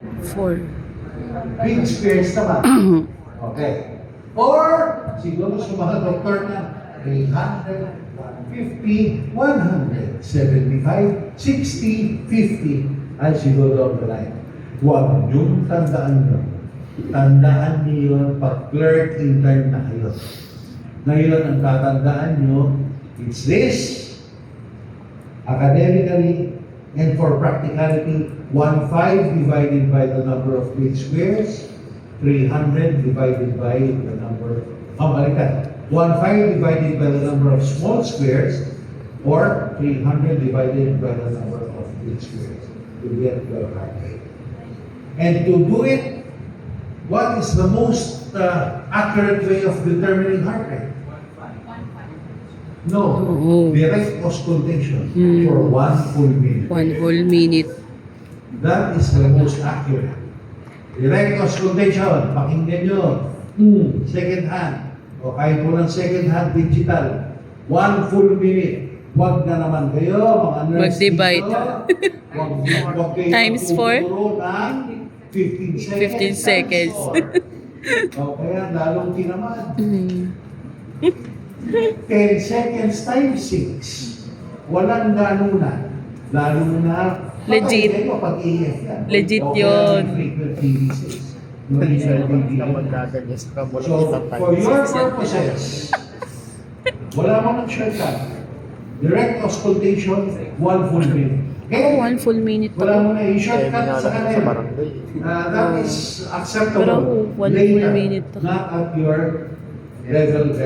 4. Big squares naman. Okay. Or, siguro sa mga doktor na 300, 150, 175, 60, 50, ay siguro ang line. Huwag niyong tandaan nyo. Tandaan niyo yun pag clerk intern na kayo. Ngayon, ang tatandaan nyo, it's this. Academically and for practicality, 1/5 divided by the number of big squares, 300 divided by the number, balikan. 1/5 divided by the number of small squares, or 300 divided by the number of big squares. To get your heart rate. And to do it, what is the most accurate way of determining heart rate? No, direct auscultation for 1 full minute. 1 whole minute. That is the most accurate. Direct auscultation, pakinggan nyo. Second hand, o kahit walang second hand digital, 1 full minute. Huwag na naman kayo, mga nurse Mag-divide. dito. Huwag kayo Times 4? tuturo ng 15 seconds. 15 seconds. O kaya lalong tinaman. 10 seconds times 6. Walang ganunan. Lalo na Legit. kayo pag EF yan. Legit O kaya yun. frequent TVCs. Hindi na So, for your purposes, wala mo ng shortcut. Direct auscultation, 1 full minute. Oh, 1 full minute pa. Wala mo na i-shortcut sa kanila. That is acceptable Pero 1 full later, minute to. not at your level.